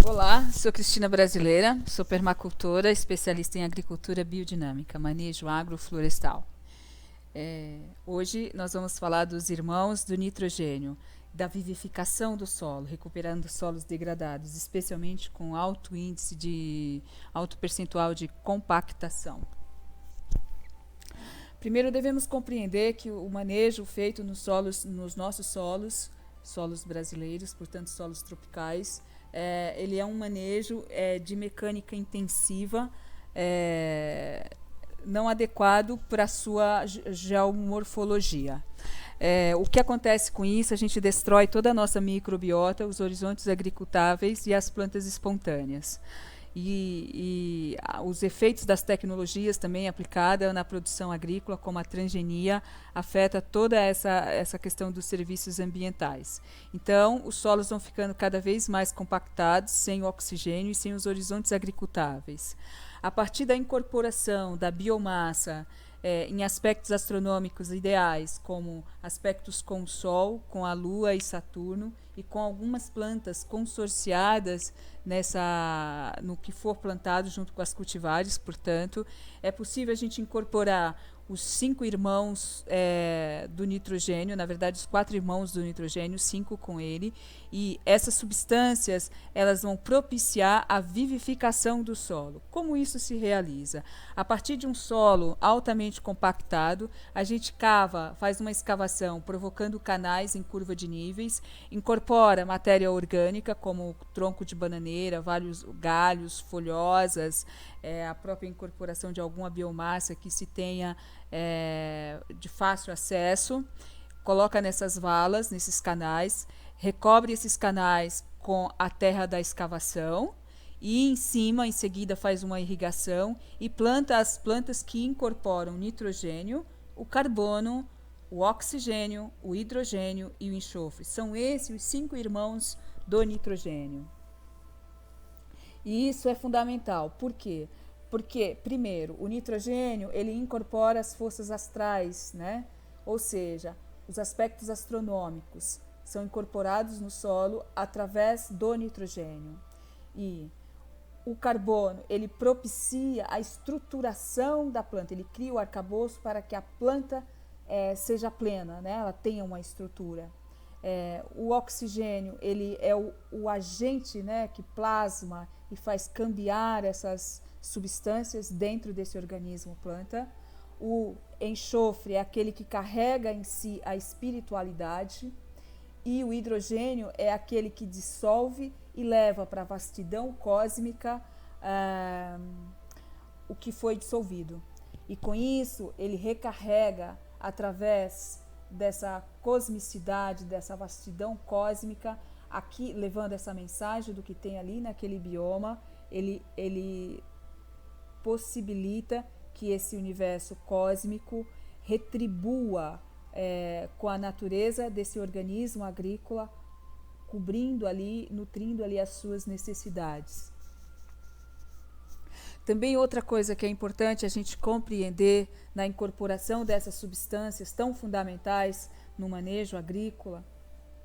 Olá, sou Cristina Brasileira, sou permacultora, especialista em agricultura biodinâmica, manejo agroflorestal. Hoje nós vamos falar dos irmãos do nitrogênio, da vivificação do solo, recuperando solos degradados, especialmente com alto percentual de compactação. Primeiro devemos compreender que o manejo feito nos nossos solos brasileiros, portanto solos tropicais, ele é um manejo de mecânica intensiva, não adequado para a sua geomorfologia. O que acontece com isso? A gente destrói toda a nossa microbiota, os horizontes agricultáveis e as plantas espontâneas. E os efeitos das tecnologias também aplicadas na produção agrícola, como a transgenia, afeta toda essa questão dos serviços ambientais. Então, os solos vão ficando cada vez mais compactados, sem oxigênio e sem os horizontes agricultáveis. A partir da incorporação da biomassa em aspectos astronômicos ideais, como aspectos com o Sol, com a Lua e Saturno, e com algumas plantas consorciadas no que for plantado junto com as cultivares, portanto, é possível a gente incorporar os 5 irmãos do nitrogênio, na verdade os 4 irmãos do nitrogênio, 5 com ele, e essas substâncias elas vão propiciar a vivificação do solo. Como isso se realiza? A partir de um solo altamente compactado, a gente faz uma escavação provocando canais em curva de níveis, incorpora matéria orgânica como tronco de bananeira, vários galhos, folhosas, a própria incorporação de alguma biomassa que se tenha de fácil acesso, coloca nessas valas, nesses canais, recobre esses canais com a terra da escavação e em seguida faz uma irrigação e planta as plantas que incorporam nitrogênio, o carbono, o oxigênio, o hidrogênio e o enxofre. São esses os 5 irmãos do nitrogênio. E isso é fundamental. Por quê? Porque, primeiro, o nitrogênio ele incorpora as forças astrais, né? Ou seja, os aspectos astronômicos são incorporados no solo através do nitrogênio. E o carbono ele propicia a estruturação da planta, ele cria o arcabouço para que a planta seja plena, né? Ela tenha uma estrutura. O oxigênio ele é o agente, né, que plasma e faz cambiar essas substâncias dentro desse organismo planta. O enxofre é aquele que carrega em si a espiritualidade e o hidrogênio é aquele que dissolve e leva para a vastidão cósmica o que foi dissolvido. E com isso ele recarrega através dessa cosmicidade, dessa vastidão cósmica, aqui levando essa mensagem do que tem ali naquele bioma, ele possibilita que esse universo cósmico retribua com a natureza desse organismo agrícola, cobrindo ali, nutrindo ali as suas necessidades. Também outra coisa que é importante a gente compreender na incorporação dessas substâncias tão fundamentais no manejo agrícola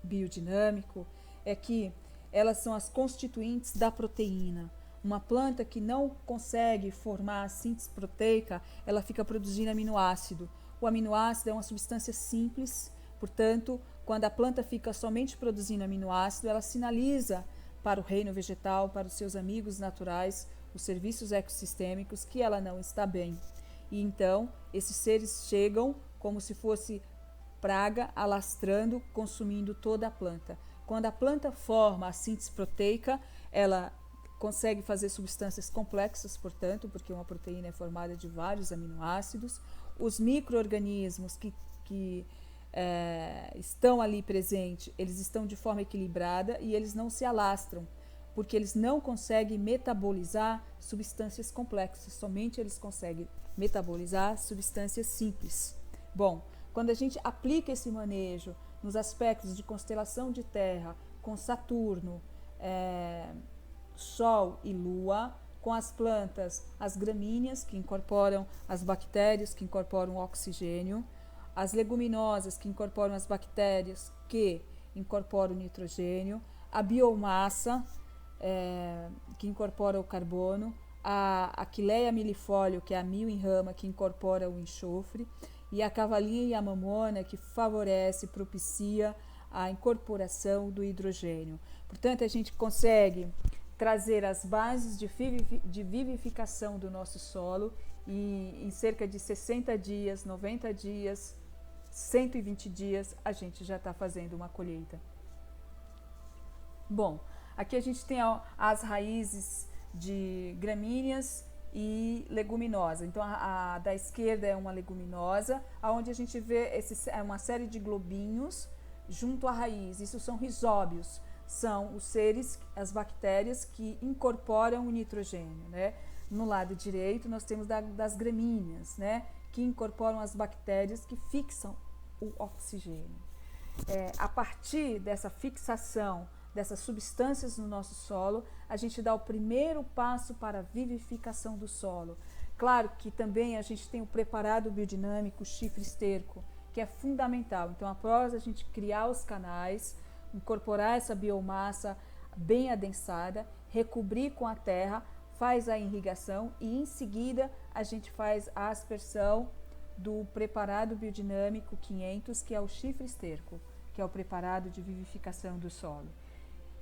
biodinâmico é que elas são as constituintes da proteína. Uma planta que não consegue formar a síntese proteica, ela fica produzindo aminoácido. O aminoácido é uma substância simples, portanto, quando a planta fica somente produzindo aminoácido, ela sinaliza para o reino vegetal, para os seus amigos naturais, os serviços ecossistêmicos, que ela não está bem. E então, esses seres chegam como se fosse praga, alastrando, consumindo toda a planta. Quando a planta forma a síntese proteica, ela consegue fazer substâncias complexas, portanto, porque uma proteína é formada de vários aminoácidos. Os micro-organismos que estão ali presentes, eles estão de forma equilibrada e eles não se alastram, porque eles não conseguem metabolizar substâncias complexas, somente eles conseguem metabolizar substâncias simples. Bom, quando a gente aplica esse manejo nos aspectos de constelação de Terra, com Saturno, Sol e Lua, com as plantas, as gramíneas, que incorporam as bactérias, que incorporam o oxigênio, as leguminosas, que incorporam as bactérias, que incorporam o nitrogênio, a biomassa, que incorpora o carbono, a Aquileia milifólio, que é a mil em rama, que incorpora o enxofre, e a cavalinha e a mamona, que favorece, propicia a incorporação do hidrogênio. Portanto, a gente consegue trazer as bases de vivificação do nosso solo e em cerca de 60 dias, 90 dias, 120 dias, a gente já está fazendo uma colheita. Bom, aqui a gente tem as raízes de gramíneas e leguminosa. Então a da esquerda é uma leguminosa, onde a gente vê uma série de globinhos junto à raiz. Isso são rizóbios, são os seres, as bactérias que incorporam o nitrogênio, né? No lado direito nós temos das gramíneas, né? Que incorporam as bactérias que fixam o oxigênio. A partir dessa fixação dessas substâncias no nosso solo, a gente dá o primeiro passo para a vivificação do solo. Claro que também a gente tem o preparado biodinâmico, o chifre esterco, que é fundamental. Então, após a gente criar os canais, incorporar essa biomassa bem adensada, recobrir com a terra, faz a irrigação e em seguida a gente faz a aspersão do preparado biodinâmico 500, que é o chifre esterco, que é o preparado de vivificação do solo.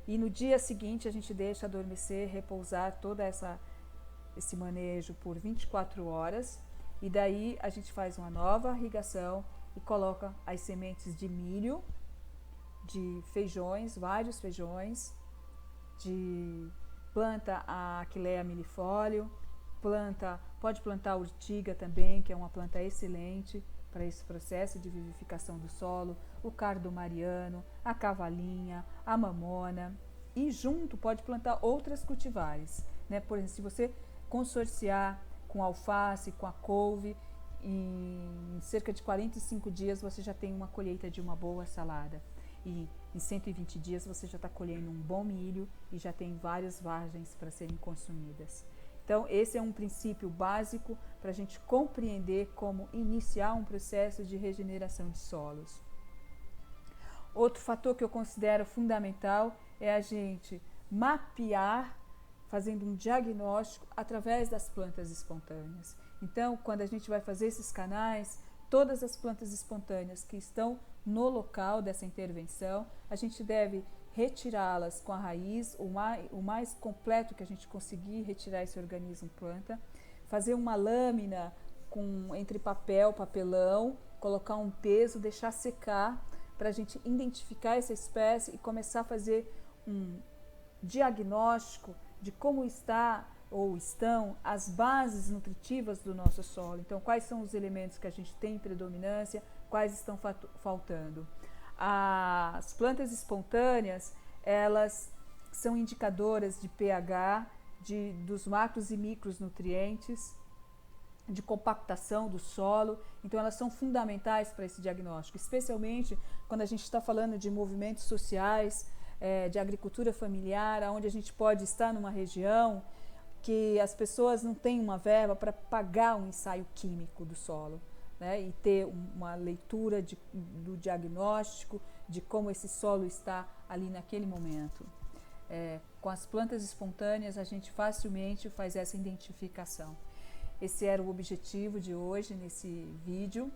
E no dia seguinte a gente deixa adormecer, repousar todo esse manejo por 24 horas e daí a gente faz uma nova irrigação e coloca as sementes de milho, de feijões, vários feijões, planta a Aquileia milifólio, pode plantar a urtiga também, que é uma planta excelente para esse processo de vivificação do solo, o cardo mariano, a cavalinha, a mamona, e junto pode plantar outras cultivares, né? Por exemplo, se você consorciar com alface, com a couve, em cerca de 45 dias você já tem uma colheita de uma boa salada. E em 120 dias você já está colhendo um bom milho e já tem várias vargens para serem consumidas. Então, esse é um princípio básico para a gente compreender como iniciar um processo de regeneração de solos. Outro fator que eu considero fundamental é a gente mapear, fazendo um diagnóstico através das plantas espontâneas. Então, quando a gente vai fazer esses canais, todas as plantas espontâneas que estão no local dessa intervenção, a gente deve retirá-las com a raiz, o mais completo que a gente conseguir retirar esse organismo planta, fazer uma lâmina entre papelão, colocar um peso, deixar secar para a gente identificar essa espécie e começar a fazer um diagnóstico de como está ou estão as bases nutritivas do nosso solo. Então, quais são os elementos que a gente tem em predominância, quais estão faltando. As plantas espontâneas, elas são indicadoras de pH, dos macros e micros nutrientes, de compactação do solo, então elas são fundamentais para esse diagnóstico, especialmente quando a gente está falando de movimentos sociais, de agricultura familiar, onde a gente pode estar numa região que as pessoas não têm uma verba para pagar um ensaio químico do solo, né, e ter uma leitura do diagnóstico de como esse solo está ali naquele momento. Com as plantas espontâneas a gente facilmente faz essa identificação. Esse era o objetivo de hoje nesse vídeo.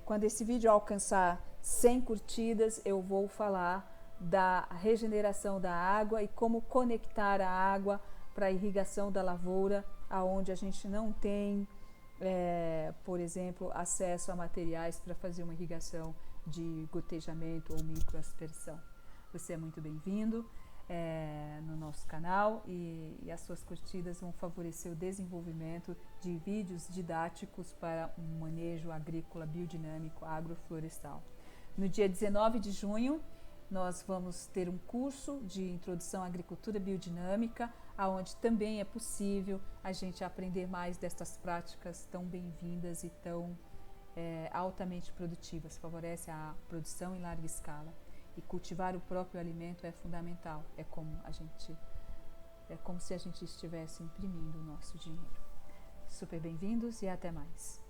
Quando esse vídeo alcançar 100 curtidas, eu vou falar da regeneração da água e como conectar a água para a irrigação da lavoura, aonde a gente não tem, por exemplo, acesso a materiais para fazer uma irrigação de gotejamento ou microaspersão. Você é muito bem-vindo no nosso canal e as suas curtidas vão favorecer o desenvolvimento de vídeos didáticos para um manejo agrícola biodinâmico agroflorestal. No dia 19 de junho, nós vamos ter um curso de introdução à agricultura biodinâmica, onde também é possível a gente aprender mais destas práticas tão bem-vindas e tão altamente produtivas. Favorece a produção em larga escala. E cultivar o próprio alimento é fundamental. É como se a gente estivesse imprimindo o nosso dinheiro. Super bem-vindos e até mais.